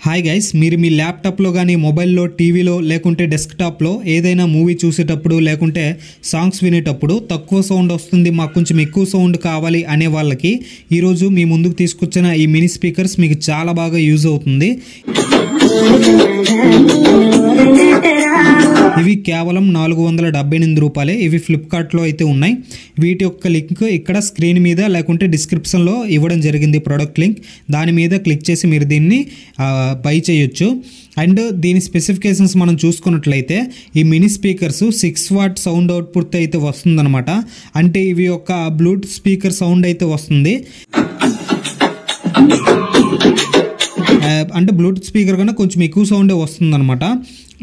Hi guys, మీరు మీ ల్యాప్టాప్లో కానీ మొబైల్లో టీవీలో లేకుంటే డెస్క్టాప్లో ఏదైనా మూవీ చూసేటప్పుడు లేకుంటే సాంగ్స్ వినేటప్పుడు తక్కువ సౌండ్ వస్తుంది, మాకు కొంచెం ఎక్కువ సౌండ్ కావాలి అనే వాళ్ళకి ఈరోజు మీ ముందుకు తీసుకొచ్చిన ఈ మినీ స్పీకర్స్ మీకు చాలా బాగా యూజ్ అవుతుంది. ఇవి కేవలం 478 రూపాయలే. ఇవి ఫ్లిప్కార్ట్లో అయితే ఉన్నాయి. వీటి యొక్క లింక్ ఇక్కడ స్క్రీన్ మీద లేకుంటే డిస్క్రిప్షన్లో ఇవ్వడం జరిగింది. ప్రోడక్ట్ లింక్ దాని మీద క్లిక్ చేసి మీరు దీన్ని బై చేయొచ్చు. అండ్ దీని స్పెసిఫికేషన్స్ మనం చూసుకున్నట్లయితే ఈ mini speakers 6 what sound output అయితే వస్తుందన్నమాట. అంటే ఇవి ఒక బ్లూటూత్ స్పీకర్ సౌండ్ అయితే వస్తుంది. అంటే బ్లూటూత్ స్పీకర్ కన్నా కొంచెం ఎక్కువ సౌండే వస్తుందన్నమాట.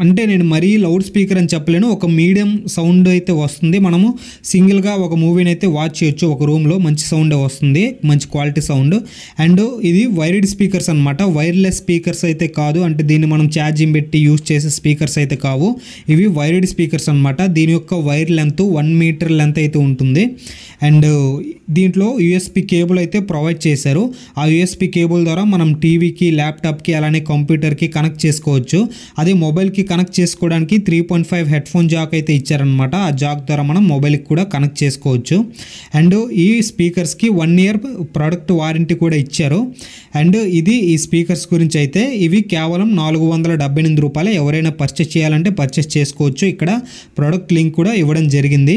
అంటే నేను మరీ లౌడ్ స్పీకర్ అని చెప్పలేను, ఒక మీడియం సౌండ్ అయితే వస్తుంది. మనము సింగిల్గా ఒక మూవీని అయితే వాచ్ చేయొచ్చు ఒక రూమ్లో. మంచి సౌండ్ వస్తుంది, మంచి క్వాలిటీ సౌండ్. అండ్ ఇది వైర్డ్ స్పీకర్స్ అనమాట, వైర్లెస్ స్పీకర్స్ అయితే కాదు. అంటే దీన్ని మనం ఛార్జింగ్ పెట్టి యూజ్ చేసే స్పీకర్స్ అయితే కావు. ఇవి వైర్డ్ స్పీకర్స్ అనమాట. దీని యొక్క వైర్ లెంత్ 1 మీటర్ లెంత్ అయితే ఉంటుంది. అండ్ దీంట్లో యూఎస్బి కేబుల్ అయితే ప్రొవైడ్ చేశారు. ఆ యూఎస్బి కేబుల్ ద్వారా మనం టీవీకి, ల్యాప్టాప్కి, అలానే కంప్యూటర్కి కనెక్ట్ చేసుకోవచ్చు. అదే మొబైల్కి కనెక్ట్ చేసుకోవడానికి 3.5 హెడ్ ఫోన్ జాక్ అయితే ఇచ్చారనమాట. ఆ జాక్ ద్వారా మనం మొబైల్కి కూడా కనెక్ట్ చేసుకోవచ్చు. అండ్ ఈ స్పీకర్స్కి 1 ఇయర్ ప్రోడక్ట్ వారంటీ కూడా ఇచ్చారు. అండ్ ఇది ఈ స్పీకర్స్ గురించి అయితే ఇవి కేవలం 478 రూపాయలు. ఎవరైనా పర్చేస్ చేయాలంటే పర్చేస్ చేసుకోవచ్చు. ఇక్కడ ప్రోడక్ట్ లింక్ కూడా ఇవ్వడం జరిగింది.